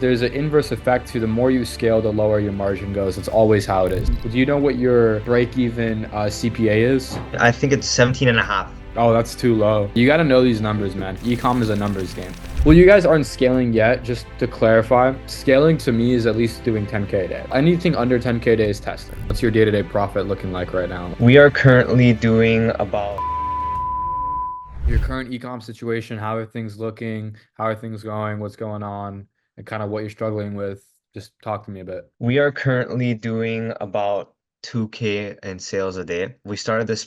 There's an inverse effect to the more you scale, the lower your margin goes. That's always how it is. Do you know what your break-even CPA is? I think it's 17 and a half. Oh, that's too low. You got to know these numbers, man. E-com is a numbers game. Well, you guys aren't scaling yet. Just to clarify, scaling to me is at least doing 10K a day. Anything under 10K a day is testing. What's your day-to-day profit looking like right now? We are currently doing about Your current e-com situation, how are things looking? How are things going? What's going on? And kind of what you're struggling with. Just talk to me a bit. we are currently doing about 2K in sales a day. We started this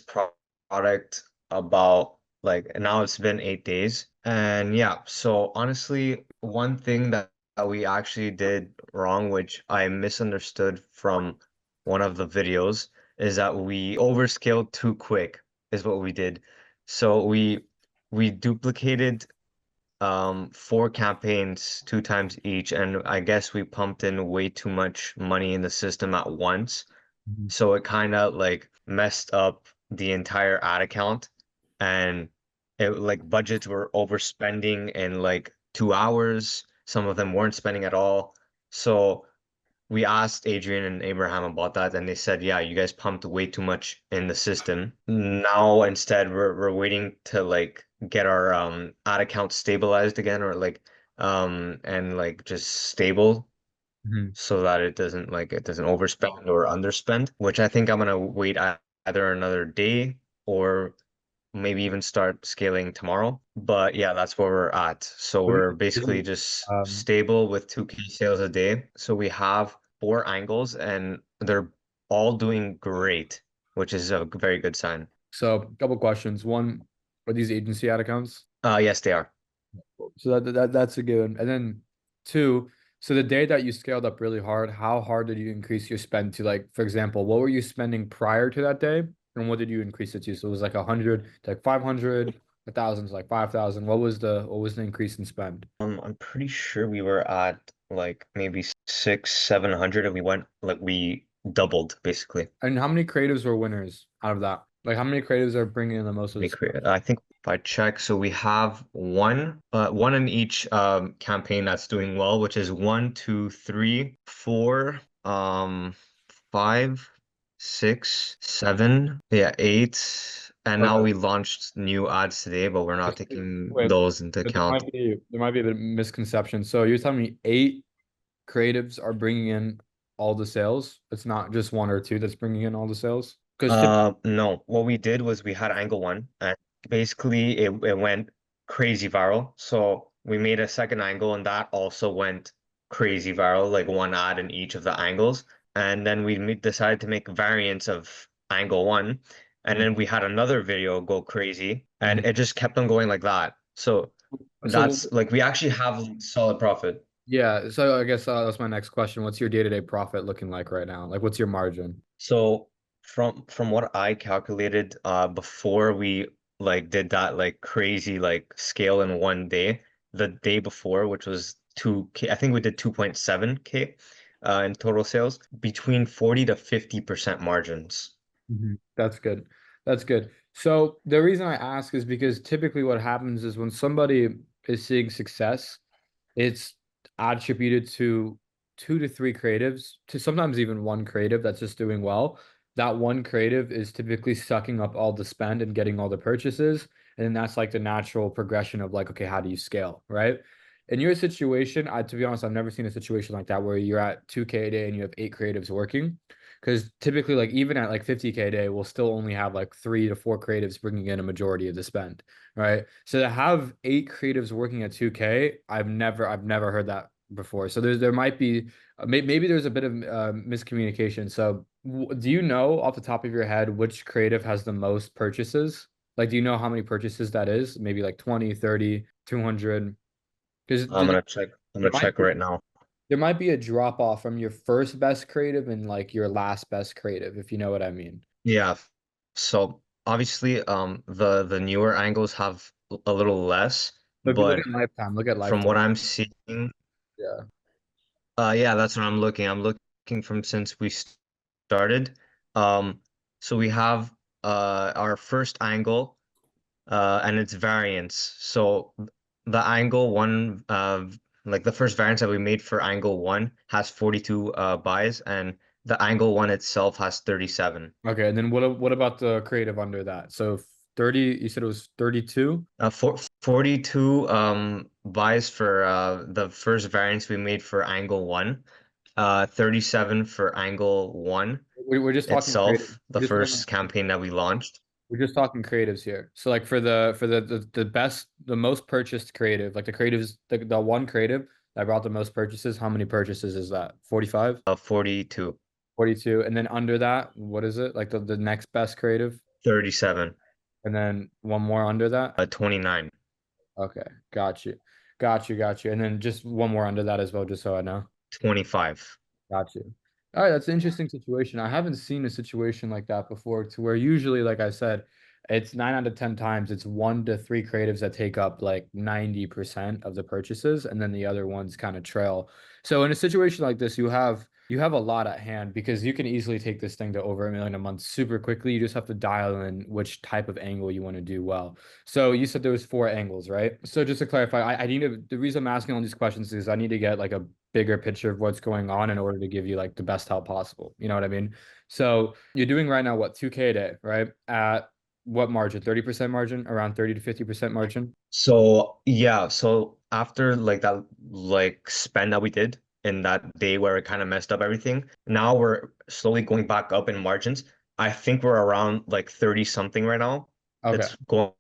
product about like now it's been 8 days. And yeah, so honestly, one thing that we actually did wrong, which I misunderstood from one of the videos, is that we overscaled too quick, is what we did. So we duplicated four campaigns two times each, and I guess we pumped in way too much money in the system at once. Mhm. So it kind of like messed up the entire ad account, and it like budgets were overspending in like 2 hours. Some of them weren't spending at all. So we asked Adrian and Abraham about that, and they said, "Yeah, you guys pumped way too much in the system. Now instead, we're waiting to like get our ad account stabilized again, or like and like just stable, Mhm. so that it doesn't overspend or underspend. Which I think I'm gonna wait either another day or maybe even start scaling tomorrow. But yeah, that's where we're at. So What do we're you basically do? just Um, stable with 2K sales a day. So we have four angles and they're all doing great, which is a very good sign. so a couple questions. One, are these agency ad accounts? Yes, they are. So that's a good one. And then two, so the day that you scaled up really hard, how hard did you increase your spend to, like, for example, what were you spending prior to that day? And what did you increase it to? So it was like 100 to like 500, 1,000 to like 5,000. What was the increase in spend? I'm pretty sure we were at like maybe six, 700, and we went like we doubled basically. And how many creatives were winners out of that? Like how many creatives are bringing in the most of the We spend? create, I think if I check, so we have one in each campaign that's doing well, which is one, two, three, four, five, six, seven, yeah, eight. And now Okay. we launched new ads today, but we're not taking Wait, those into but there account. might be there might be a bit of misconception. So you're telling me eight creatives are bringing in all the sales? It's not just one or two that's bringing in all the sales? Because No, what we did was we had angle one, and basically it went crazy viral. So we made a second angle, and that also went crazy viral, like one ad in each of the angles. And then decided to make variants of angle one, and then we had another video go crazy, and it just kept on going like that. So so that's like we actually have solid profit. yeah, so I guess that's my next question. What's your day-to-day profit looking like right now? Like, what's your margin? So from what I calculated before we like did that like crazy like scale in one day, the day before, which was 2K, I think we did 2.7K in total sales, between 40 to 50% margins. That's good. That's good. So the reason I ask is because typically what happens is when somebody is seeing success, it's attributed to two to three creatives, to sometimes even one creative that's just doing well. That one creative is typically sucking up all the spend and getting all the purchases. And then that's like the natural progression of like, okay, how do you scale, right? In your situation, to be honest, I've never seen a situation like that where you're at 2K a day and you have eight creatives working. Because typically, like even at like 50K a day, we'll still only have like three to four creatives bringing in a majority of the spend, right? So to have eight creatives working at 2K, I've never heard that before. So there might be maybe there's a bit of miscommunication. So do you know off the top of your head which creative has the most purchases? Like, do you know how many purchases that is? Maybe like 20, 30, 200? Because I'm gonna check. I'm there gonna might check right now. there might be a drop off from your first best creative and like your last best creative, if you know what I mean. Yeah. So obviously, the newer angles have a little less, But if you look but at lifetime, look at from what lifetime. I'm seeing, Yeah. yeah, that's what I'm looking. I'm looking from since we started. So we have our first angle and its variants. So the angle one Like the first variant that we made for angle one has 42 buys, and the angle one itself has 37. Okay, and then what about the creative under that? So 30, you said it was 32? For 42 buys for the first variants we made for angle one, 37 for angle one We're just talking creative. itself, the We just want first campaign that we launched. we're just talking creatives here. So like for the best the most purchased creative, like the creatives the one creative that brought the most purchases, how many purchases is that? 45? 42, 42. And then under that, what is it? Like the next best creative? 37, And then one more under that? 29. Okay, got you. Got you, got you. And then just one more under that as well, just so I know. 25. Got you. All right, that's an interesting situation. I haven't seen a situation like that before, to where usually, like I said, it's 9 out of 10 times it's 1 to 3 creatives that take up like 90% of the purchases, and then the other ones kind of trail. So in a situation like this, you have a lot at hand because you can easily take this thing to over 1 million a month super quickly. You just have to dial in which type of angle you want to do well. So you said there was 4 angles, right? So just to clarify, I need to, the reason I'm asking all these questions is I need to get like a bigger picture of what's going on in order to give you like the best help possible. You know what I mean? So you're doing right now what 2K a day, right? At what margin? 30% margin, around 30 to 50% margin. So yeah, so after like that like spend that we did in that day where it kind of messed up everything, now we're slowly going back up in margins. I think we're around like 30 something right now. Okay. It's going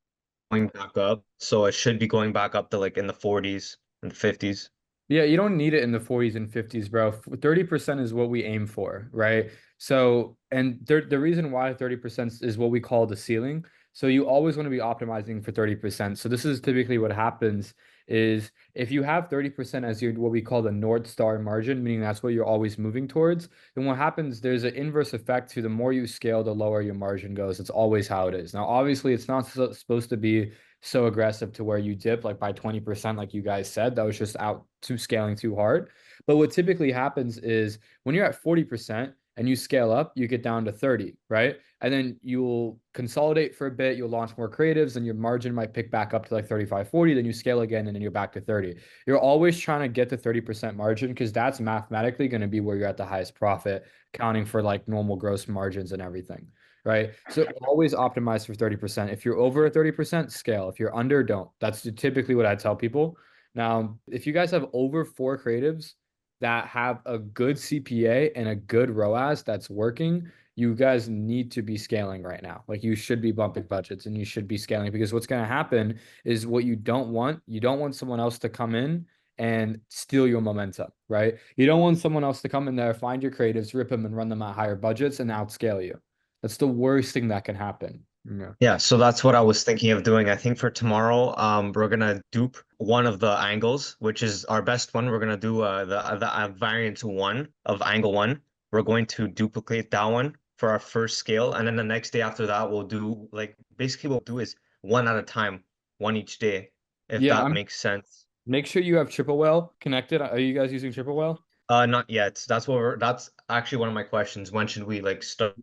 back up. So it should be going back up to like in the 40s and 50s. Yeah, you don't need it in the 40s and 50s, bro. 30% is what we aim for, right? So, and the reason why 30% is what we call the ceiling. So you always want to be optimizing for 30%. So this is typically what happens is if you have 30% as your what we call the North Star margin, meaning that's what you're always moving towards, then what happens, there's an inverse effect to the more you scale, the lower your margin goes. It's always how it is. Now, obviously, it's not supposed to be so aggressive to where you dip like by 20%, like you guys said. That was just out to scaling too hard. But what typically happens is when you're at 40% and you scale up, you get down to 30, right? And then you'll consolidate for a bit, you'll launch more creatives, and your margin might pick back up to like 35, 40, then you scale again, and then you're back to 30. You're always trying to get to 30% margin because that's mathematically going to be where you're at the highest profit, accounting for like normal gross margins and everything, right? So always optimize for 30%. If you're over 30%, scale. If you're under, don't. That's typically what I tell people. Now, if you guys have over 4 creatives that have a good CPA and a good ROAS that's working, you guys need to be scaling right now. Like you should be bumping budgets and you should be scaling because what's going to happen is what you don't want someone else to come in and steal your momentum, right? You don't want someone else to come in there, find your creatives, rip them and run them at higher budgets and outscale you. That's the worst thing that can happen. Yeah. Yeah, so that's what I was thinking of doing. I think for tomorrow, we're gonna dupe one of the angles, which is our best one. We're gonna do the variant one of angle one. We're going to duplicate that one for our first scale, and then the next day after that, we'll do like basically what we'll do is one at a time, one each day, if Yeah, that I'm makes sense. make sure you have triple well connected. Are you guys using triple well? Not yet. That's actually one of my questions. When should we like start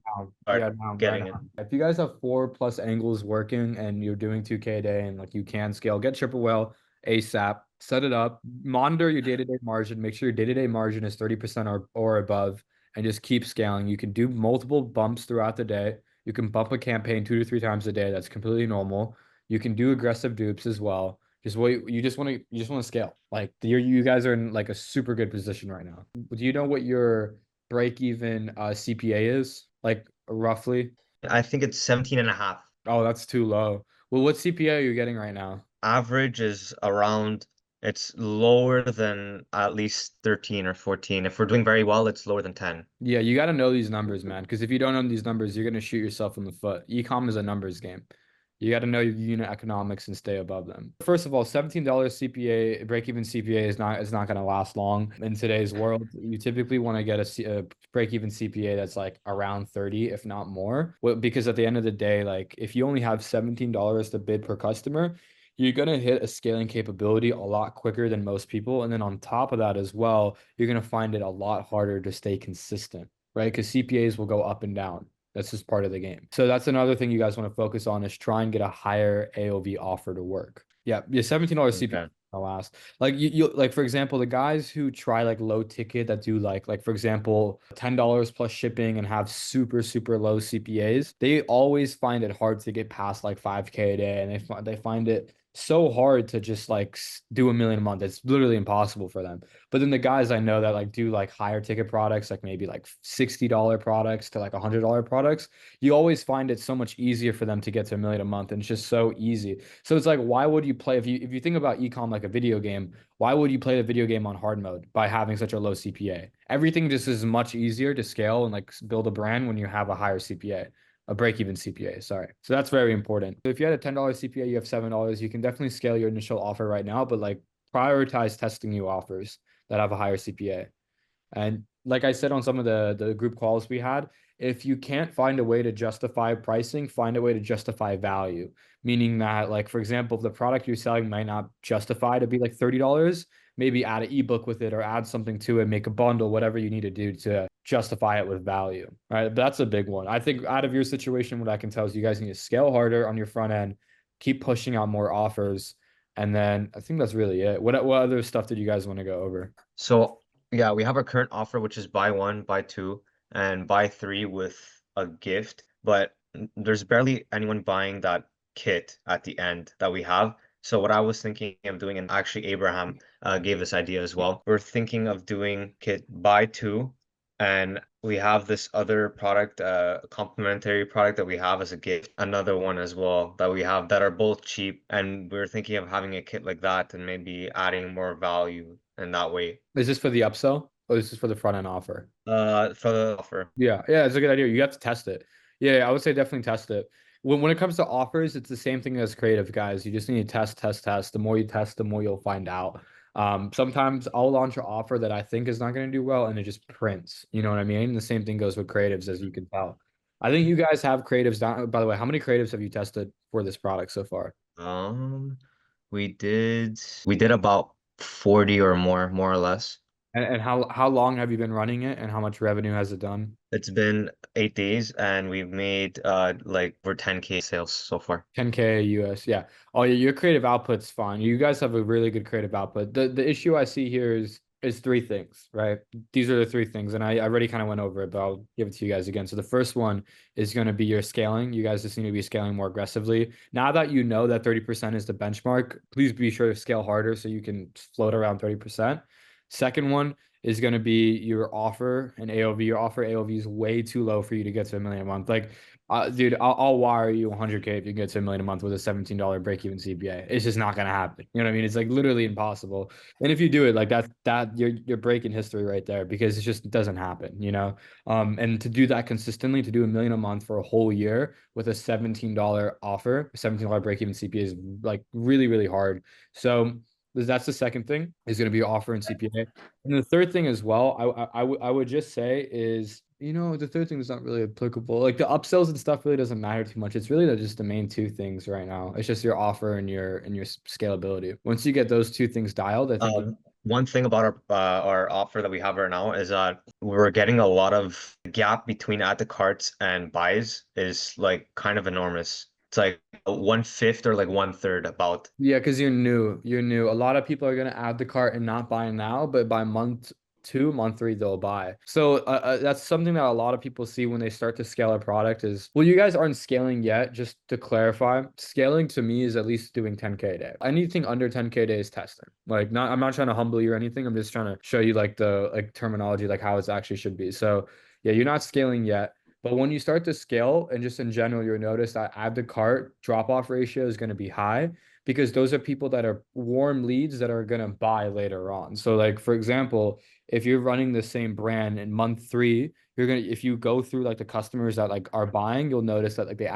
Yeah, no, right getting it? on. If you guys have 4+ angles working and you're doing 2K a day and like you can scale, get triple well ASAP, set it up, monitor your day-to-day margin, make sure your day-to-day margin is 30% or above, and just keep scaling. You can do multiple bumps throughout the day. You can bump a campaign 2 to 3 times a day. That's completely normal. You can do aggressive dupes as well. Just what you just want to scale. Like you guys are in like a super good position right now. Do you know what your break even CPA is? Like roughly? I think it's 17 and a half. Oh, that's too low. Well, what CPA are you getting right now? Average is around, it's lower than at least 13 or 14. If we're doing very well, it's lower than 10. Yeah, you got to know these numbers, man. Because if you don't know these numbers, you're gonna shoot yourself in the foot. Ecom is a numbers game. You got to know your unit economics and stay above them. First of all, $17 CPA, break-even CPA is not going to last long in today's world. You typically want to get a break-even CPA that's like around 30, if not more. Well, because at the end of the day, like if you only have $17 to bid per customer, you're going to hit a scaling capability a lot quicker than most people. And then on top of that as well, you're going to find it a lot harder to stay consistent, right? Because CPAs will go up and down. That's just part of the game. So that's another thing you guys want to focus on is try and get a higher AOV offer to work. Yeah, $17 CPA. Okay. last. Like you like for example, the guys who try like low ticket that do like for example, $10 plus shipping and have super low CPAs, they always find it hard to get past like 5K a day, and they find it so hard to just like do a million a month. It's literally impossible for them. But then the guys I know that like do like higher ticket products, like maybe like $60 products to like $100 products, you always find it so much easier for them to get to a million a month, and it's just so easy. So it's like, why would you play if you think about ecom like a video game, why would you play the video game on hard mode by having such a low CPA? Everything just is much easier to scale and like build a brand when you have a higher CPA, a break-even CPA, sorry. So that's very important. If you had a $10 CPA, you have $7, you can definitely scale your initial offer right now, but like prioritize testing new offers that have a higher CPA. And like I said on some of the group calls we had, if you can't find a way to justify pricing, find a way to justify value. Meaning that, like, for example, if the product you're selling might not justify to be like $30, maybe add an ebook with it or add something to it, make a bundle, whatever you need to do to justify it with value. Right. But that's a big one. I think out of your situation, what I can tell is you guys need to scale harder on your front end, keep pushing out more offers. And then I think that's really it. What other stuff did you guys want to go over? So yeah, we have our current offer, which is buy one, buy two, and buy three with a gift. But there's barely anyone buying that kit at the end that we have. So what I was thinking of doing, and actually Abraham gave this idea as well. We're thinking of doing kit buy two, and we have this other product, complimentary product that we have as a gift, another one as well that we have that are both cheap. And we're thinking of having a kit like that and maybe adding more value in that way. Is this for the upsell or is this for the front end offer? For the offer. Yeah, it's a good idea. You have to test it. Yeah, I would say definitely test it. When it comes to offers, it's the same thing as creative guys. You just need to test. The more you test, the more you'll find out. Sometimes I'll launch an offer that I think is not going to do well, and it just prints. You know what I mean? The same thing goes with creatives, as you can tell. I think you guys have creatives down. By the way, how many creatives have you tested for this product so far? Um, we did about 40 or more, more or less. And how long have you been running it, and how much revenue has it done? It's been 8 days and we've made like over 10K sales so far. 10K US, yeah. Oh yeah, your creative output's fine. You guys have a really good creative output. The issue I see here is three things, right? These are the three things, and I already kind of went over it, but I'll give it to you guys again. So the first one is going to be your scaling. You guys just need to be scaling more aggressively. Now that you know that 30% is the benchmark, please be sure to scale harder so you can float around 30%. Second one is going to be your offer and AOV. Your offer AOV is way too low for you to get to a million a month. Like dude, I'll wire you 100K if you can get to a million a month with a $17 break even CPA. It's just not gonna happen. You know what I mean? It's like literally impossible. And if you do it, like that you're breaking history right there because it just doesn't happen. You know, and to do that consistently, to do a million a month for a whole year with a $17 offer, $17 break even CPA is like really hard. So that's the second thing is going to be your offer and CPA. And the third thing as well, I would just say is, you know, the third thing is not really applicable. Like the upsells and stuff really doesn't matter too much. It's really just the main two things right now. It's just your offer and your scalability. Once you get those two things dialed, I think One thing about our offer that we have right now is that we're getting a lot of gap between add to carts and buys is like kind of enormous. It's like 1/5 or like 1/3 about. yeah, because you're new. You're new. A lot of people are gonna add the cart and not buy now, but by month two, month three, they'll buy. So that's something that a lot of people see when they start to scale a product is, well, you guys aren't scaling yet. Just to clarify, scaling to me is at least doing 10K a day. Anything under 10K a day is testing. Like not, I'm not trying to humble you or anything. I'm just trying to show you like the like terminology, like how it actually should be. So yeah, you're not scaling yet. But when you start to scale and just in general, you'll notice that add to cart drop off ratio is going to be high because those are people that are warm leads that are going to buy later on. So like, for example, if you're running the same brand in month three, you're going to, if you go through like the customers that like are buying, you'll notice that like they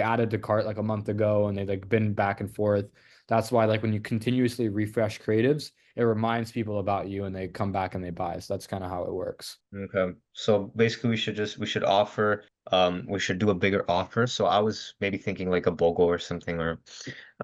added to cart like a month ago and they like been back and forth. That's why like when you continuously refresh creatives, it reminds people about you and they come back and they buy. So that's kind of how it works. Okay. So basically we should offer we should do a bigger offer. So I was maybe thinking like a BOGO or something or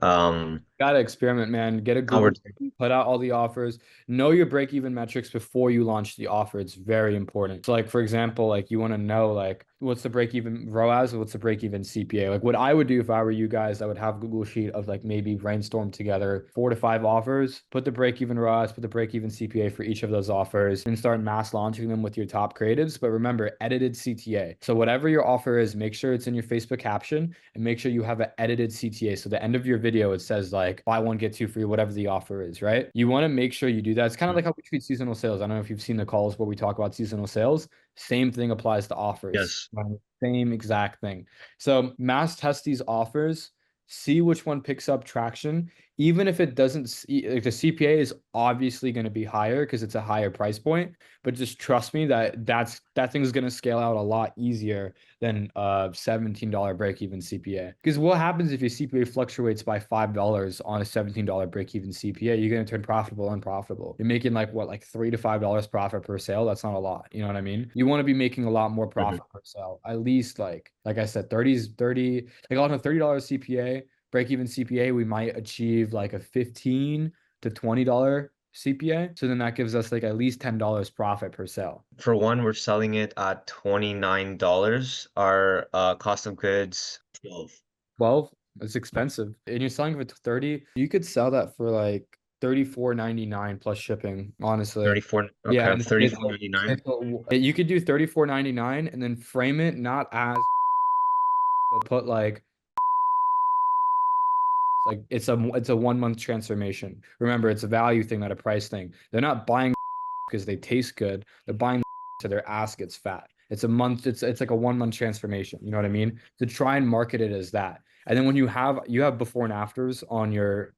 um Gotta experiment, man. Get a our Google, put out all the offers. Know your break-even metrics before you launch the offer. It's very important. So, like for example, like you want to know like what's the break-even ROAS, what's the break-even CPA. Like what I would do if I were you guys, I would have Google Sheet of like maybe brainstorm together 4 to 5 offers, put the break-even ROAS, put the break-even CPA for each of those offers, and start mass launching them with your top creatives. But remember, edited CTA. So whatever your offer is, make sure it's in your Facebook caption and make sure you have an edited CTA. So the end of your video, it says like buy one, get two free, whatever the offer is, right? You want to make sure you do that. It's kind of like how we treat seasonal sales. I don't know if you've seen the calls where we talk about seasonal sales. Same thing applies to offers. yes. Same exact thing. So mass test these offers, see which one picks up traction. Even if it doesn't, like the CPA is obviously going to be higher because it's a higher price point, but just trust me that that thing is going to scale out a lot easier than a $17 break even CPA. Because what happens if your CPA fluctuates by $5 on a $17 break even CPA? You're going to turn profitable unprofitable. You're making like what, like $3 to $5 profit per sale. That's not a lot. You know what I mean? You want to be making a lot more Mhm. profit per sale. At least like I said, 30, like on a $30 CPA, break even CPA, we might achieve like a $15 to $20 CPA. So then that gives us like at least $10 profit per sale. For one, we're selling it at $29. Our cost of goods 12. 12, it's expensive. And you're selling for 30, you could sell that for like 34.99 plus shipping, honestly. 34, Yeah, okay, and $34.99. you could do 34.99 and then frame it not as but put like like it's a 1 month transformation. Remember, it's a value thing, not a price thing. They're not buying because they taste good. They're buying so their ass gets fat. It's a month, it's like a 1 month transformation. You know what I mean? To try and market it as that. And then when you have before and afters on your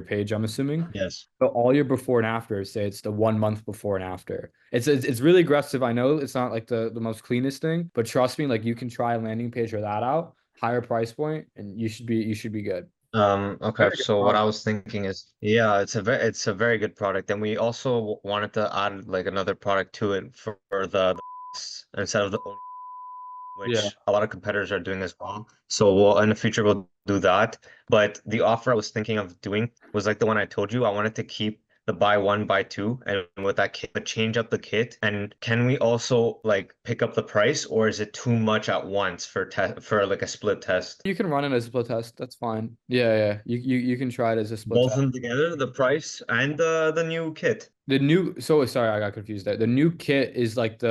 page, I'm assuming. Yes. So all your before and afters say it's the 1 month before and after. It's really aggressive. I know it's not like the most cleanest thing, but trust me, like you can try a landing page or that out, higher price point, and you should be good. Okay, Very good so what I product. was thinking is, yeah, it's a very good product, and we also wanted to add like another product to it for the instead of the only Yeah. which a lot of competitors are doing as well. So we'll in the future we'll do that. But the offer I was thinking of doing was like the one I told you. I wanted to keep the buy one, buy two, and with that kit, but change up the kit. And can we also like pick up the price, or is it too much at once for test for like a split test? You can run it as a split test. That's fine. Yeah, yeah. You can try it as a split Both test. of them together, the price and the new kit. So sorry, I got confused there. The new kit is like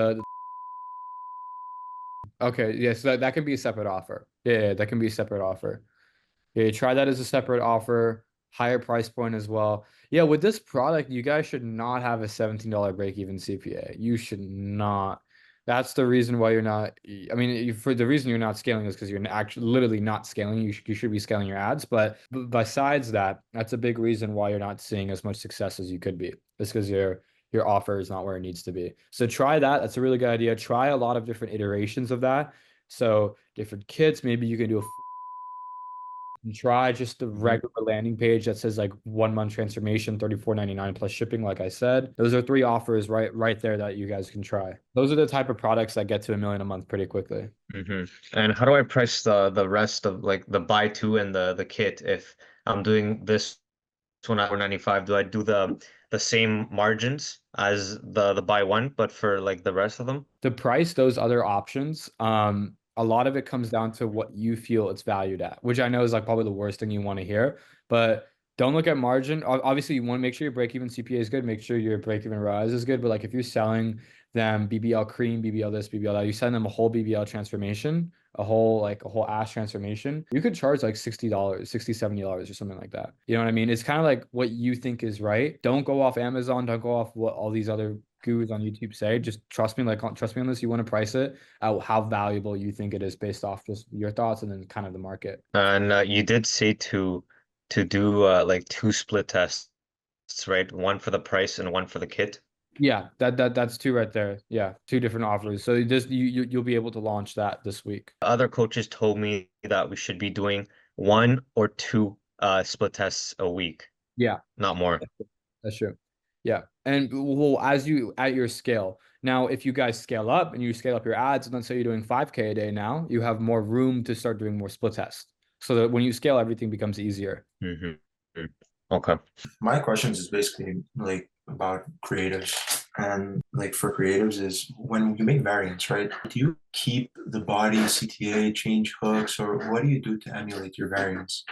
okay, yeah, so that can be a separate offer. Yeah, yeah, that can be a separate offer. Yeah, try that as a separate offer, higher price point as well. Yeah, with this product, you guys should not have a $17 break even CPA. You should not. That's the reason why you're not. I mean, for the reason you're not scaling is because you're actually literally not scaling. You should be scaling your ads. But besides that, that's a big reason why you're not seeing as much success as you could be. It's because your offer is not where it needs to be. So try that. That's a really good idea. Try a lot of different iterations of that. So different kits. Maybe you can do a try just the Mhm. regular landing page that says like 1 month transformation, 34.99 plus shipping, like I said. Those are three offers right there that you guys can try. Those are the type of products that get to 1 million a month pretty quickly. And how do I price the rest of like the buy two and the kit if I'm doing this one at 495? Do I do the same margins as the buy one, but for like the rest of them? To price those other options, a lot of it comes down to what you feel it's valued at, which I know is like probably the worst thing you want to hear. But don't look at margin. Obviously, you want to make sure your break-even CPA is good, make sure your break-even rise is good. But like if you're selling them BBL cream, BBL this, BBL that, you send them a whole BBL transformation, a whole ash transformation, you could charge like $60, $60, $70 or something like that. You know what I mean? It's kind of like what you think is right. Don't go off Amazon, don't go off what all these other gurus on YouTube say. Just trust me, like trust me on this. You want to price it at how valuable you think it is based off just your thoughts and then kind of the market. And you did say to do like two split tests, right? One for the price and one for the kit. Yeah, that's two right there. Yeah, two different offers. So you'll be able to launch that this week. Other coaches told me that we should be doing one or two split tests a week, Yeah, not more. that's true. Yeah. And well, as you at your scale. Now, if you guys scale up and you scale up your ads, and let's say you're doing 5K a day now, you have more room to start doing more split tests. So that when you scale, everything becomes easier. Hmm. Okay. My questions is basically like about creatives. And like for creatives is when you make variants, right? Do you keep the body CTA, change hooks, or what do you do to emulate your variants?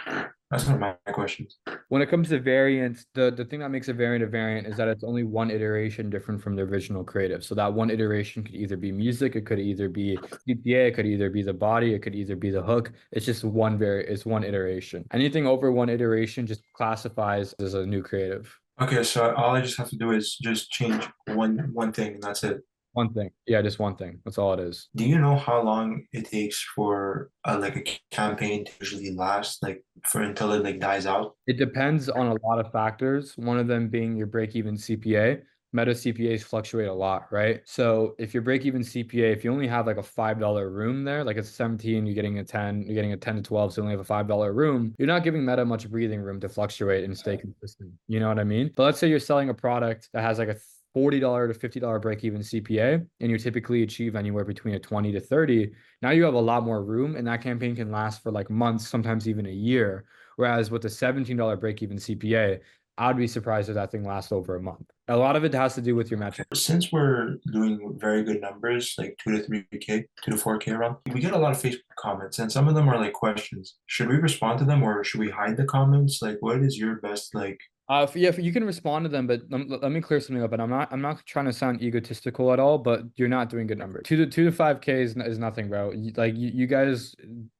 That's one of my questions. When it comes to variants, the thing that makes a variant is that it's only one iteration different from the original creative. So that one iteration could either be music, it could either be CPA, it could either be the body, it could either be the hook. It's just it's one iteration. Anything over one iteration just classifies as a new creative. Okay, so all I just have to do is just change one thing and that's it. One thing. Yeah, just one thing. That's all it is. Do you know how long it takes for like a campaign to usually last, like for until it like dies out? It depends on a lot of factors, one of them being your break-even CPA. Meta CPAs fluctuate a lot, right? So if your break-even CPA, if you only have like a $5 room there, like it's 17, you're getting a 10, you're getting a 10 to 12, so you only have a $5 room, you're not giving Meta much breathing room to fluctuate and stay consistent. You know what I mean? But let's say you're selling a product that has like a $40 to $50 break-even CPA, and you typically achieve anywhere between a 20 to 30. Now you have a lot more room, and that campaign can last for like months, sometimes even a year. Whereas with the $17 break-even CPA, I'd be surprised if that thing lasts over a month. A lot of it has to do with your metric. Since we're doing very good numbers, like 2 to 3K, 2 to 4K around, we get a lot of Facebook comments, and some of them are like questions. Should we respond to them or should we hide the comments? Like, what is your best like? Yeah, you can respond to them, but let me clear something up. And I'm not trying to sound egotistical at all, but you're not doing good numbers. Two to 5K is nothing, bro. You guys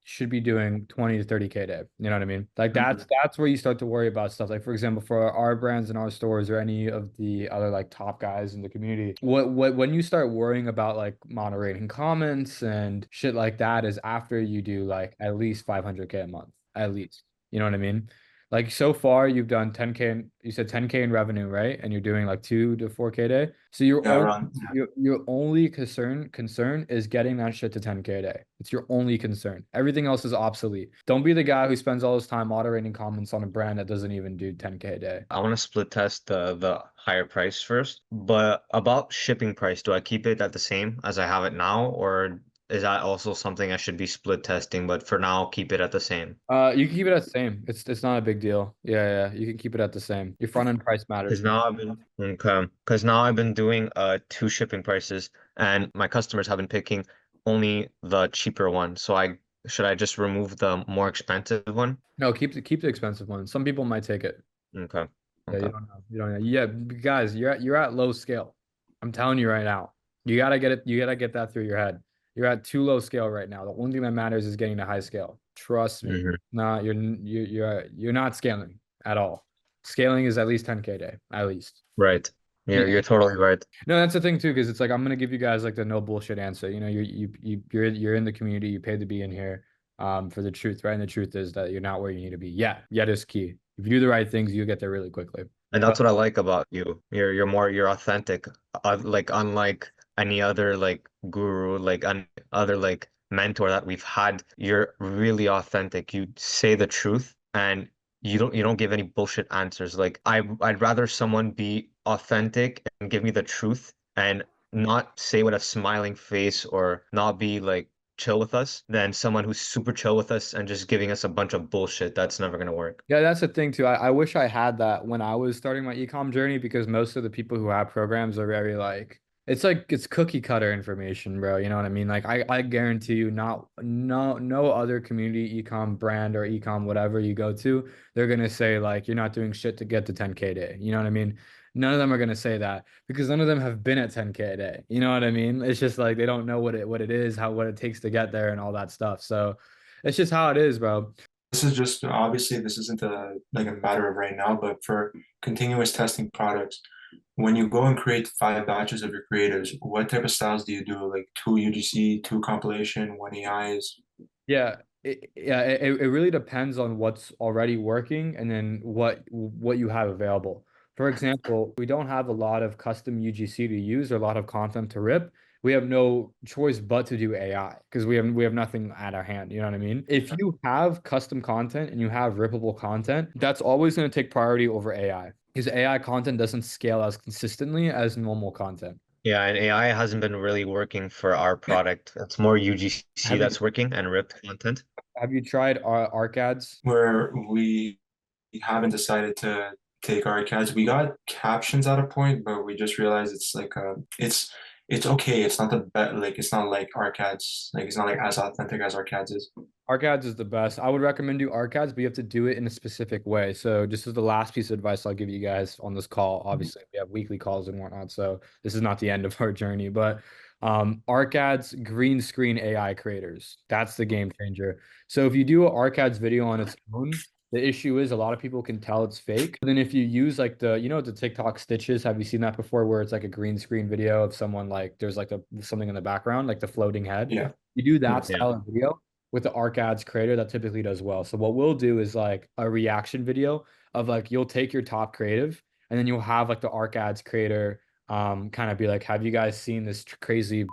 should be doing 20 to 30K a day. You know what I mean? Like that's where you start to worry about stuff. Like for example, for our brands and our stores or any of the other like top guys in the community, what when you start worrying about like moderating comments and shit like that is after you do like at least 500K a month, at least. You know what I mean? Like so far, you've done 10K, you said 10K in revenue, right? And you're doing like 2 to 4K a day. So Yeah, around. your only concern is getting that shit to 10K a day. It's your only concern. Everything else is obsolete. Don't be the guy who spends all his time moderating comments on a brand that doesn't even do 10K a day. I want to split test the higher price first, but about shipping price, do I keep it at the same as I have it now, or is that also something I should be split testing, but for now, keep it at the same? You can keep it at the same. It's not a big deal. Yeah, yeah. You can keep it at the same. Your front end price matters. Because now I've been doing two shipping prices, and my customers have been picking only the cheaper one. So I should I just remove the more expensive one? No, keep the expensive one. Some people might take it. Okay. Yeah, you Okay. don't know. You don't know. Yeah, guys, you're at low scale. I'm telling you right now. You gotta get it. You gotta get that through your head. You're at too low scale right now. The only thing that matters is getting to high scale. Trust me. Hmm. Nah, you're not scaling at all. Scaling is at least 10K a day, at least. Right. Yeah. You're totally right. No, that's the thing too, because it's like I'm gonna give you guys like the no bullshit answer. You know, you're in the community. You paid to be in here, for the truth, right? And the truth is that you're not where you need to be. Yeah, yet is key. If you do the right things, you get there really quickly. And But that's what I like about you. You're authentic. Like unlike any other like guru, like other like mentor that we've had, you're really authentic. You say the truth and you don't give any bullshit answers. Like I'd rather someone be authentic and give me the truth and not say with a smiling face or not be like chill with us than someone who's super chill with us and just giving us a bunch of bullshit. That's never gonna work. yeah, that's the thing too. I wish I had that when I was starting my ecom journey because most of the people who have programs are very like it's cookie cutter information, bro. You know what I mean? Like I guarantee you no other community ecom brand or ecom whatever you go to, they're gonna say like you're not doing shit to get to 10K a day. You know what I mean? None of them are gonna say that because none of them have been at 10K a day. You know what I mean? It's just like they don't know what it is, what it takes to get there and all that stuff. So it's just how it is, bro. This is just obviously this isn't a like a matter of right now, but for continuous testing products, when you go and create 5 batches of your creatives, what type of styles do you do? Like two UGC, two compilation, one AIs? Yeah, it really depends on what's already working and then what you have available. For example, we don't have a lot of custom UGC to use or a lot of content to rip. We have no choice but to do AI because we have nothing at our hand. You know what I mean? If you have custom content and you have rippable content, that's always going to take priority over AI. because AI content doesn't scale as consistently as normal content. Yeah, and AI hasn't been really working for our product. It's more UGC Have you that's working and ripped content. have you tried ARC ads? Where we haven't decided to take our ads. We got captions at a point, but we just realized it's like it's okay. It's not the best. Like it's not like our ads. Like it's not like as authentic as our ads is. ARC is the best. I would recommend do ARC but you have to do it in a specific way. So just as the last piece of advice I'll give you guys on this call, obviously we have weekly calls and whatnot, so this is not the end of our journey, but ARC green screen AI creators, that's the game changer. So if you do a ARC video on its own, the issue is a lot of people can tell it's fake. But then if you use like the TikTok stitches, have you seen that before where it's like a green screen video of someone like there's like something in the background, like the floating head? Yeah. You do that Yeah. style of video with the ARC creator, that typically does well. So what we'll do is like a reaction video of like you'll take your top creative and then you'll have like the ARC creator kind of be like, have you guys seen this crazy,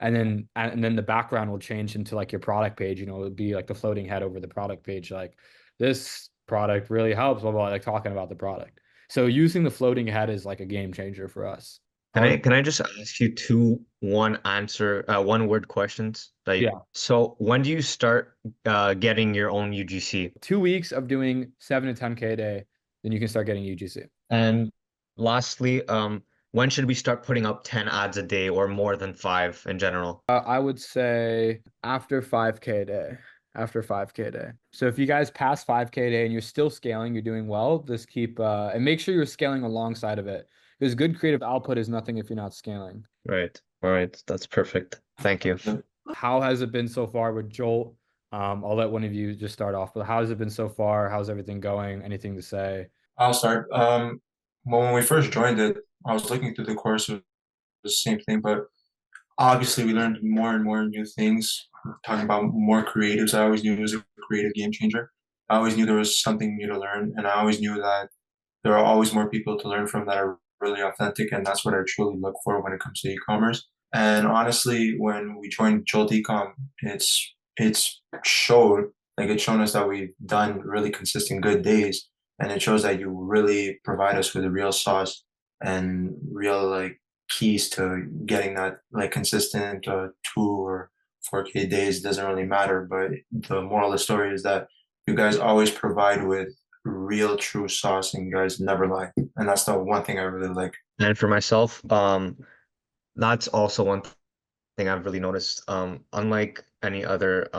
and then the background will change into like your product page, it'll be like the floating head over the product page, like this product really helps, blah, blah, like talking about the product. So using the floating head is like a game changer for us. Can I just ask you two one word questions? Like, Yeah. so when do you start getting your own UGC? 2 weeks of doing 7 to 10K a day, then you can start getting UGC. And lastly, when should we start putting up 10 ads a day or more than five in general? I would say after 5K a day. After 5K a day. So if you guys pass 5K a day and you're still scaling, you're doing well, just keep and make sure you're scaling alongside of it. Because good creative output is nothing if you're not scaling. Right. All right. That's perfect. Thank you. How has it been so far with Jolt? I'll let one of you just start off, but how has it been so far? How's everything going? Anything to say? I'll start. Well, when we first joined it, I was looking through the course. It was the same thing, but obviously we learned more and more new things. Talking about more creatives, I always knew it was a creative game changer. I always knew there was something new to learn, and I always knew that there are always more people to learn from that are really authentic, and that's what I truly look for when it comes to e-commerce. And honestly, when we joined Jolt Ecom, it's showed like it's shown us that we've done really consistent good days, and it shows that you really provide us with a real sauce and real like keys to getting that like consistent 2 or 4K days. Doesn't really matter, but the moral of the story is that you guys always provide with real true sauce and you guys never lie, and that's the one thing I really like. And for myself, that's also one thing I've really noticed. Unlike any other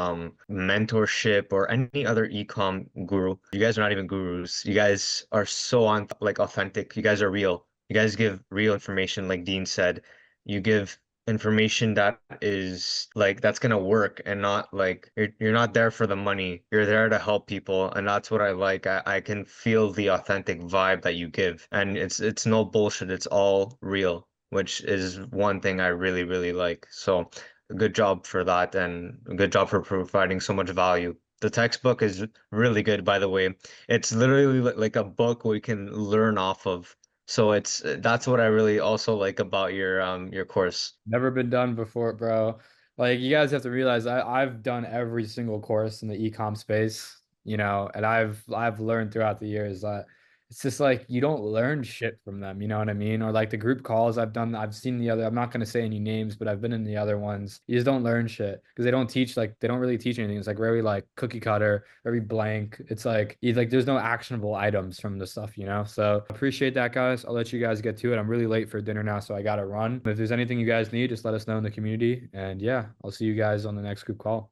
mentorship or any other ecom guru, you guys are not even gurus. You guys are so on like authentic. You guys are real. You guys give real information, like Dean said. You give information that is like that's gonna work and not like you're not there for the money. You're there to help people, and that's what I like. I can feel the authentic vibe that you give, and it's no bullshit. It's all real, which is one thing I really, really like. So good job for that and good job for providing so much value. The textbook is really good, by the way. It's literally like a book we can learn off of. So that's what I really also like about your course. Never been done before, bro. Like you guys have to realize I've done every single course in the ecom space, and I've learned throughout the years that it's just like you don't learn shit from them, you know what I mean? Or like the group calls I've seen the other, I'm not gonna say any names, but I've been in the other ones. You just don't learn shit because they don't really teach anything. It's like very like cookie cutter, very blank. It's like there's no actionable items from the stuff. So appreciate that, guys. I'll let you guys get to it. I'm really late for dinner now, so I gotta run. If there's anything you guys need, just let us know in the community. And yeah, I'll see you guys on the next group call.